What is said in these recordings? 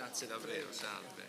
Grazie davvero, salve.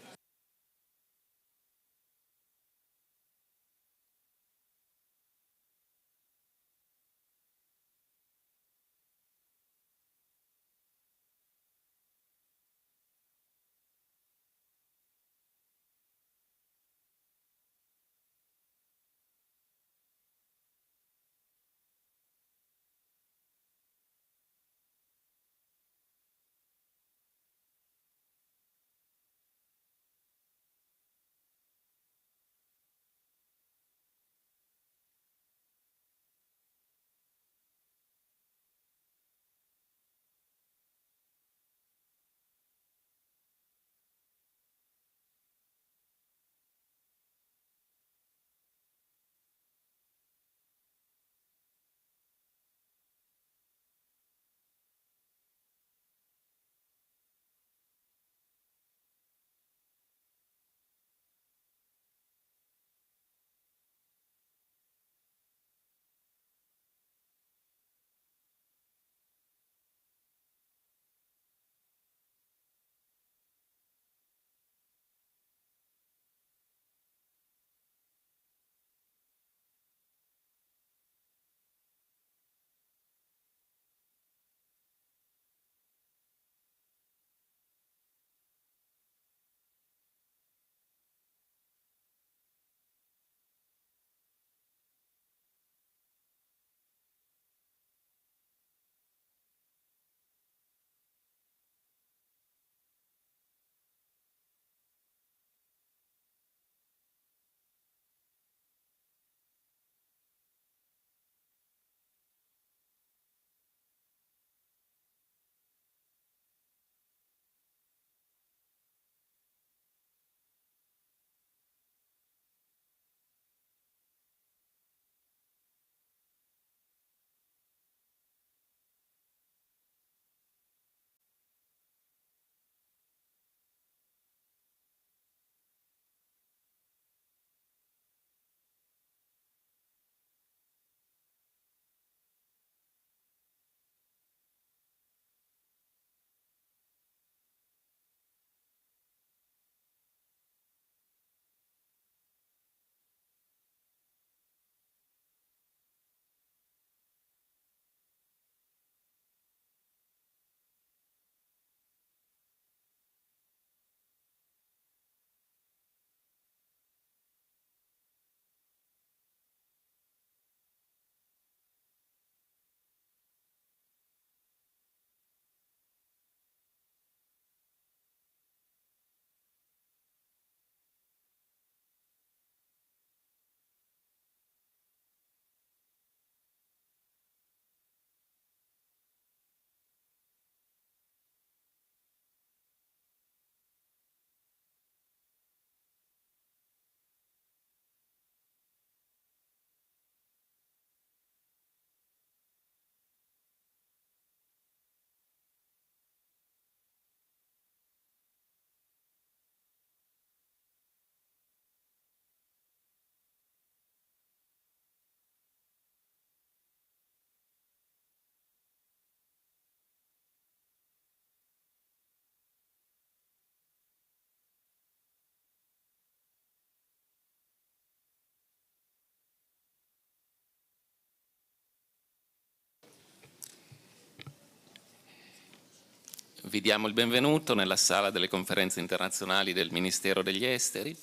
Vi diamo il benvenuto nella sala delle conferenze internazionali del Ministero degli Esteri.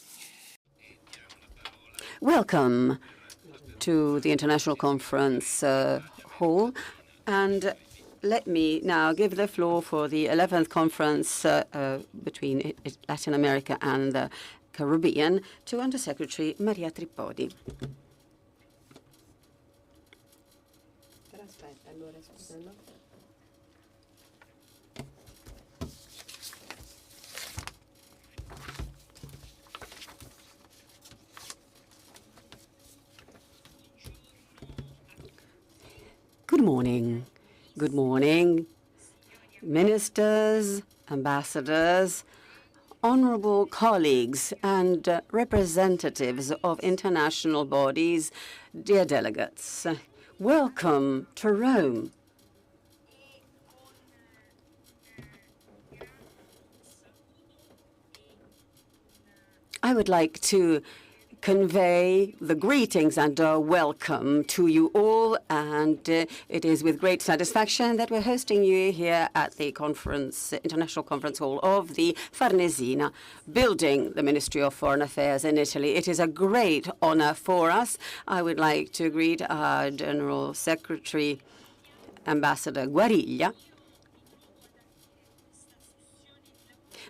Welcome to the International Conference Hall. And let me now give the floor for the 11th conference between Latin America and the Caribbean to Undersecretary Maria Tripodi. Good morning. Good morning, ministers, ambassadors, honorable colleagues, and representatives of international bodies, dear delegates. Welcome to Rome. I would like to convey the greetings and a welcome to you all, and it is with great satisfaction that we're hosting you here at the International Conference Hall of the Farnesina building, the Ministry of Foreign Affairs in Italy. It is a great honor for us. I would like to greet our General Secretary, Ambassador Guariglia.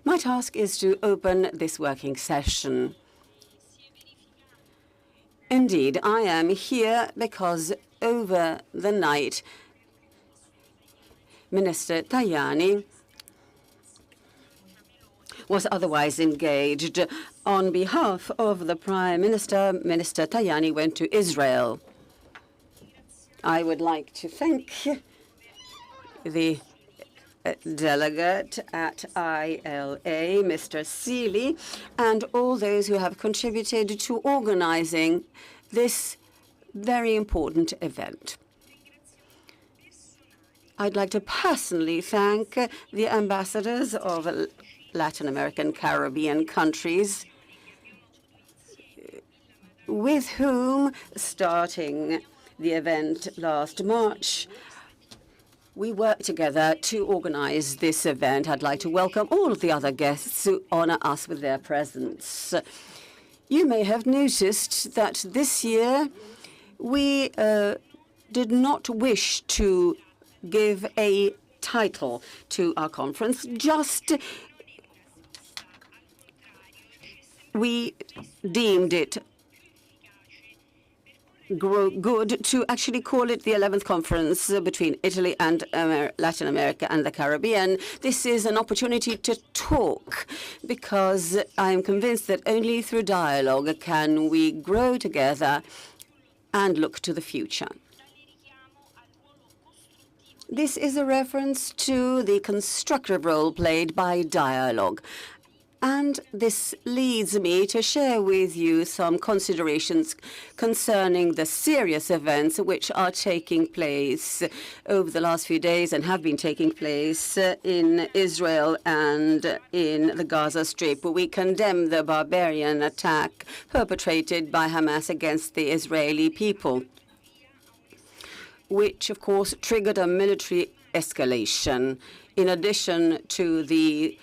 My task is to open this working session. Indeed, I am here because over the night, Minister Tajani was otherwise engaged. On behalf of the Prime Minister, Minister Tajani went to Israel. I would like to thank the delegate at ILA, Mr. Seeley, and all those who have contributed to organizing this very important event. I'd like to personally thank the ambassadors of Latin American, Caribbean countries, with whom, starting the event last March, we worked together to organize this event. I'd like to welcome all of the other guests who honor us with their presence. You may have noticed that this year we did not wish to give a title to our conference, just we deemed it good to actually call it the 11th conference between Italy and Latin America and the Caribbean. This is an opportunity to talk, because I'm convinced that only through dialogue can we grow together and look to the future. This is a reference to the constructive role played by dialogue. And this leads me to share with you some considerations concerning the serious events which are taking place over the last few days and have been taking place in Israel and in the Gaza Strip. We condemn the barbarian attack perpetrated by Hamas against the Israeli people, which, of course, triggered a military escalation, in addition to the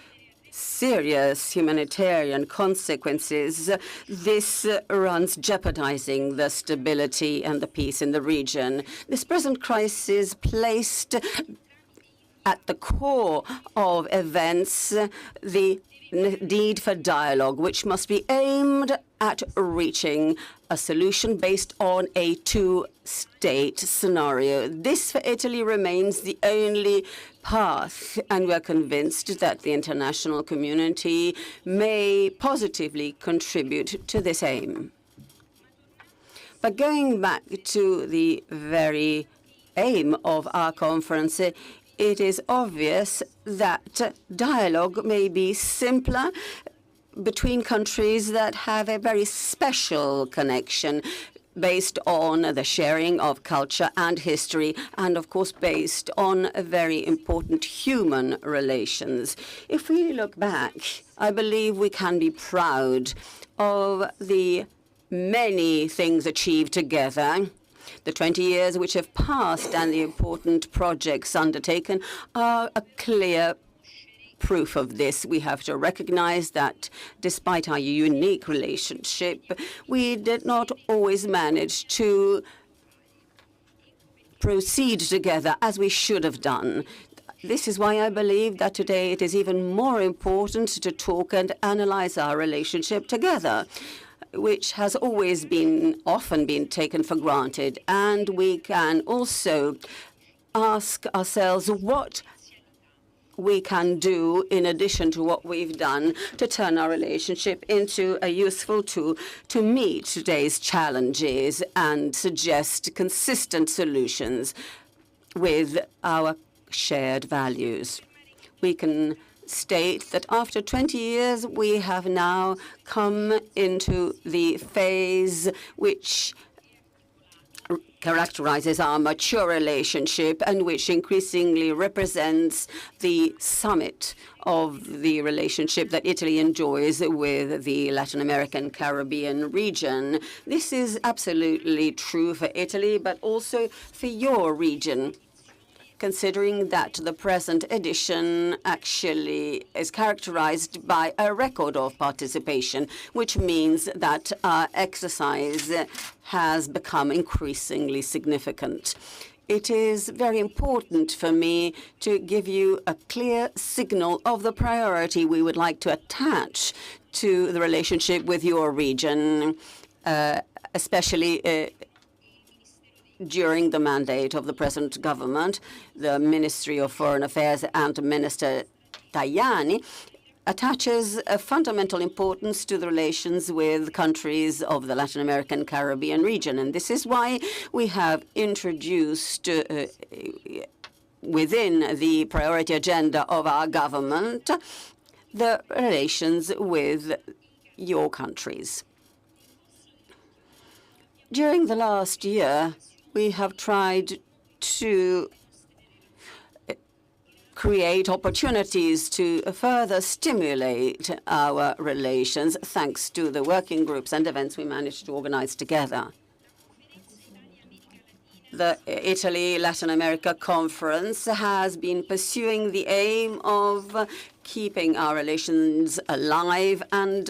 serious humanitarian consequences. This runs jeopardizing the stability and the peace in the region. This present crisis placed at the core of events the need for dialogue, which must be aimed at reaching a solution based on a two-state scenario. This, for Italy, remains the only path, and we're convinced that the international community may positively contribute to this aim. But going back to the very aim of our conference, it is obvious that dialogue may be simpler between countries that have a very special connection based on the sharing of culture and history, and of course based on very important human relations. If we look back, I believe we can be proud of the many things achieved together. The 20 years which have passed and the important projects undertaken are a clear proof of this. We have to recognize that despite our unique relationship, we did not always manage to proceed together as we should have done. This is why I believe that today it is even more important to talk and analyze our relationship together, which has always often been taken for granted. And we can also ask ourselves what we can do in addition to what we've done to turn our relationship into a useful tool to meet today's challenges and suggest consistent solutions with our shared values. We can state that after 20 years, we have now come into the phase which characterizes our mature relationship and which increasingly represents the summit of the relationship that Italy enjoys with the Latin American Caribbean region. This is absolutely true for Italy, but also for your region, considering that the present edition actually is characterized by a record of participation, which means that our exercise has become increasingly significant. It is very important for me to give you a clear signal of the priority we would like to attach to the relationship with your region, especially during the mandate of the present government. The Ministry of Foreign Affairs and Minister Tajani attaches a fundamental importance to the relations with countries of the Latin American Caribbean region. And this is why we have introduced within the priority agenda of our government the relations with your countries. During the last year, we have tried to create opportunities to further stimulate our relations, thanks to the working groups and events we managed to organize together. The Italy-Latin America Conference has been pursuing the aim of keeping our relations alive and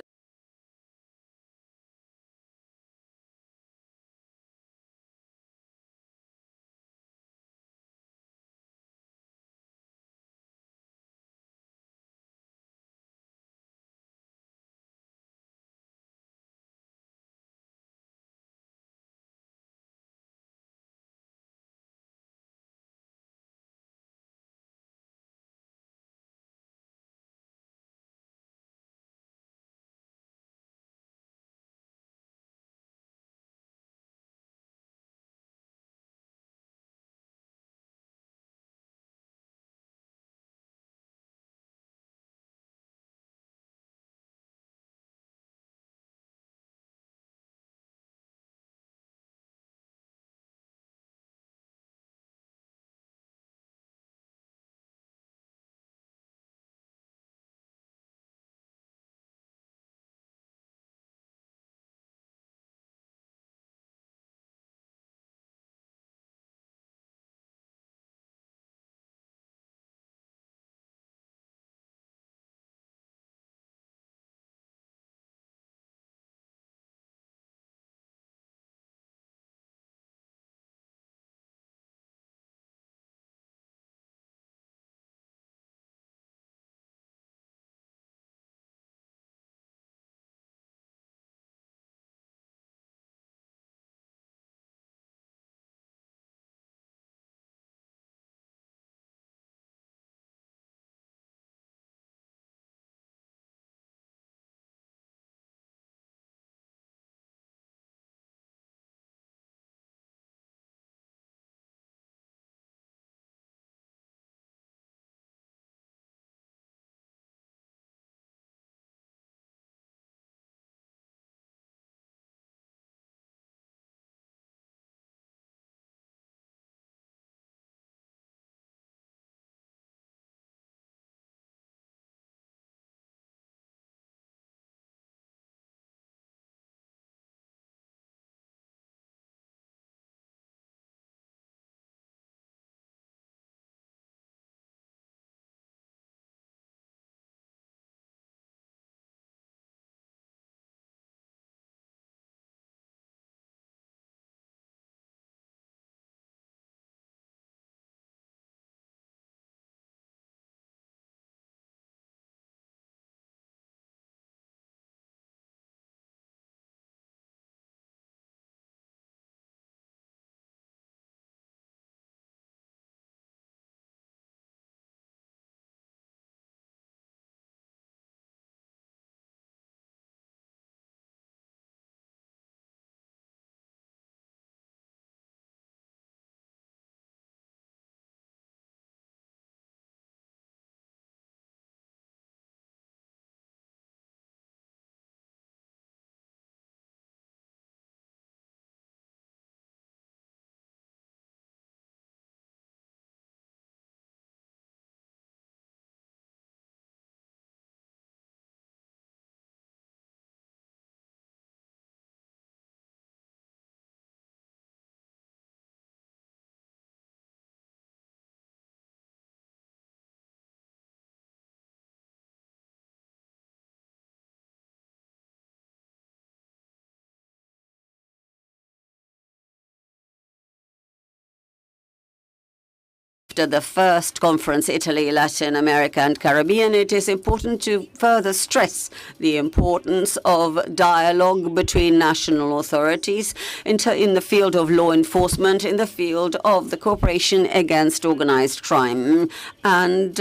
after the first conference, Italy, Latin America and Caribbean, it is important to further stress the importance of dialogue between national authorities in the field of law enforcement, in the field of the cooperation against organized crime, and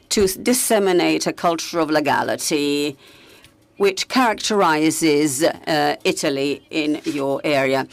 to disseminate a culture of legality which characterizes Italy in your area.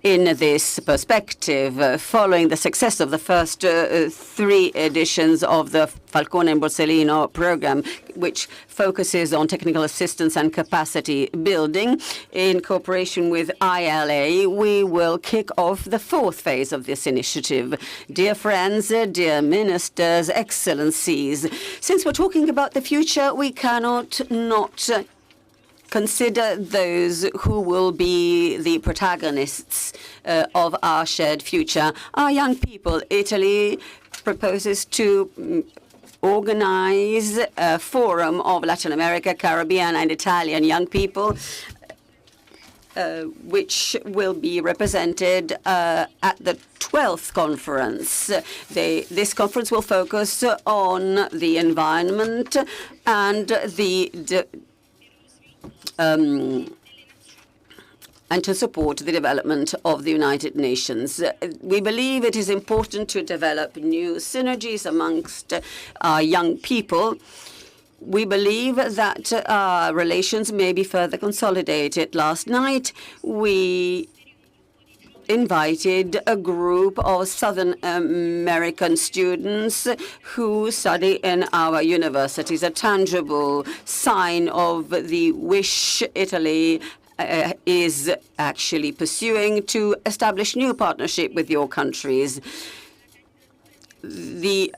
In this perspective, following the success of the first 3 editions of the Falcone and Borsellino program, which focuses on technical assistance and capacity building, in cooperation with ILA, we will kick off the 4th phase of this initiative. Dear friends, dear ministers, excellencies, since we're talking about the future, we cannot not consider those who will be the protagonists of our shared future. Our young people. Italy proposes to organize a forum of Latin America, Caribbean, and Italian young people, which will be represented at the 12th conference. This conference will focus on the environment and and to support the development of the United Nations. We believe it is important to develop new synergies amongst our young people. We believe that our relations may be further consolidated. Last night, we invited a group of Southern American students who study in our universities, a tangible sign of the wish Italy is actually pursuing to establish new partnership with your countries. The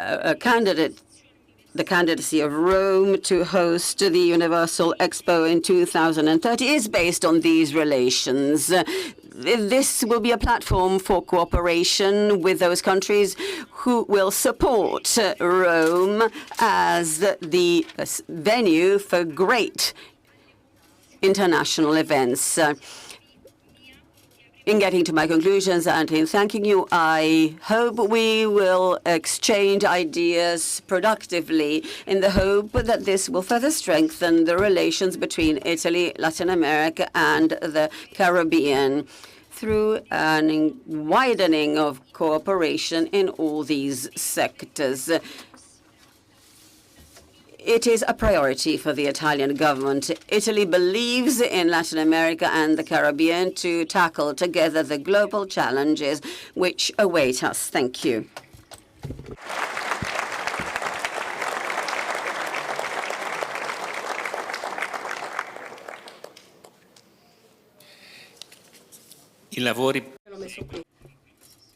candidacy of Rome to host the Universal Expo in 2030 is based on these relations. This will be a platform for cooperation with those countries who will support Rome as the venue for great international events. In getting to my conclusions and in thanking you, I hope we will exchange ideas productively in the hope that this will further strengthen the relations between Italy, Latin America, and the Caribbean through a widening of cooperation in all these sectors. It is a priority for the Italian government. Italy believes in Latin America and the Caribbean to tackle together the global challenges which await us. Thank you.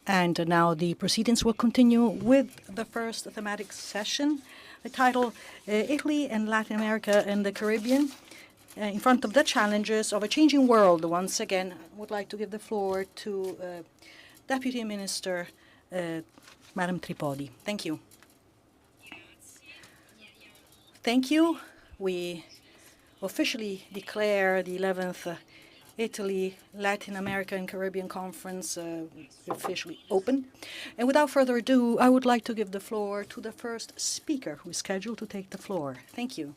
And now the proceedings will continue with the first thematic session. The title, Italy and Latin America and the Caribbean, in front of the challenges of a changing world. Once again, I would like to give the floor to Deputy Minister, Madam Tripodi. Thank you. Thank you. We officially declare the 11th Italy, Latin America and Caribbean Conference officially open. And without further ado, I would like to give the floor to the first speaker who is scheduled to take the floor. Thank you.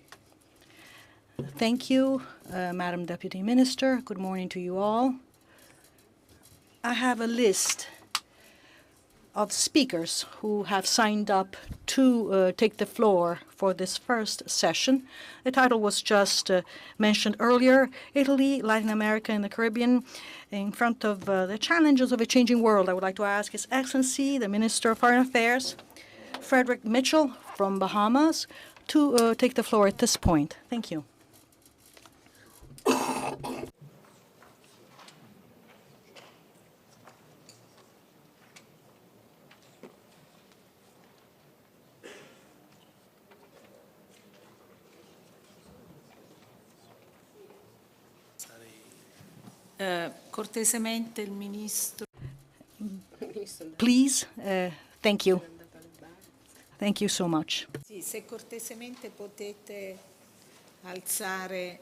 Thank you, Madam Deputy Minister. Good morning to you all. I have a list of speakers who have signed up to take the floor for this first session. The title was just mentioned earlier, Italy, Latin America, and the Caribbean in front of the challenges of a changing world. I would like to ask His Excellency, the Minister of Foreign Affairs, Frederick Mitchell from Bahamas, to take the floor at this point. Thank you. Cortesemente il Ministro. Please, thank you. Thank you so much. Sì, se cortesemente potete alzare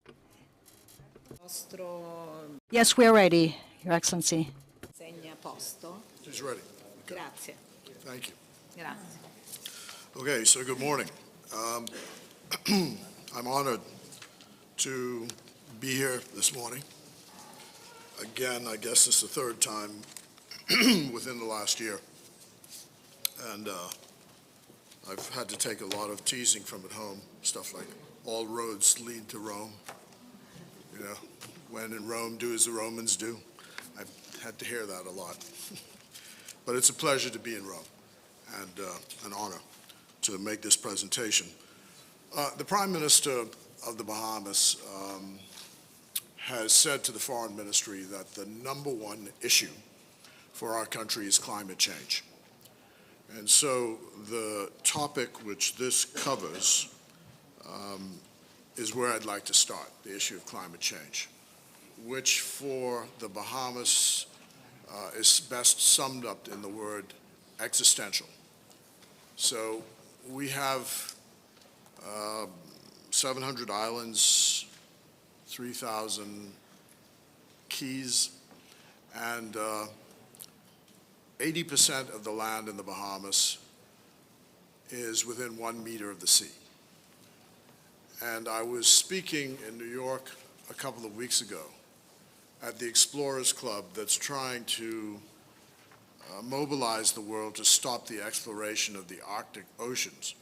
il vostro Yes, we are ready, Your Excellency. segna a posto. She's ready. Grazie. Thank you. Grazie. Okay, so good morning. I'm honored to be here this morning. Again, I guess it's the third time within the last year. And I've had to take a lot of teasing from at home, stuff like all roads lead to Rome. You know, when in Rome, do as the Romans do. I've had to hear that a lot. But it's a pleasure to be in Rome and an honor to make this presentation. The Prime Minister of the Bahamas has said to the Foreign Ministry that the number one issue for our country is climate change. And so the topic which this covers is where I'd like to start, the issue of climate change, which for the Bahamas is best summed up in the word existential. So we have 700 islands, 3,000 keys, and 80% of the land in the Bahamas is within 1 meter of the sea. And I was speaking in New York a couple of weeks ago at the Explorers Club that's trying to mobilize the world to stop the exploration of the Arctic oceans.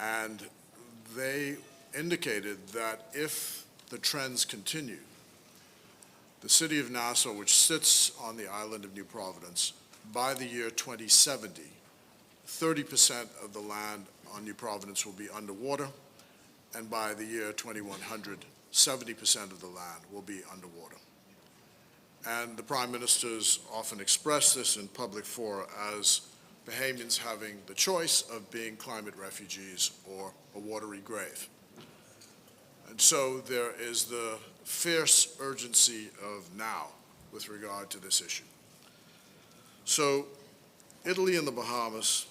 And they indicated that if the trends continue, the city of Nassau, which sits on the island of New Providence, by the year 2070, 30% of the land on New Providence will be underwater, and by the year 2100, 70% of the land will be underwater. And the Prime Ministers often express this in public fora as Bahamians having the choice of being climate refugees or a watery grave. And so there is the fierce urgency of now with regard to this issue. So Italy and the Bahamas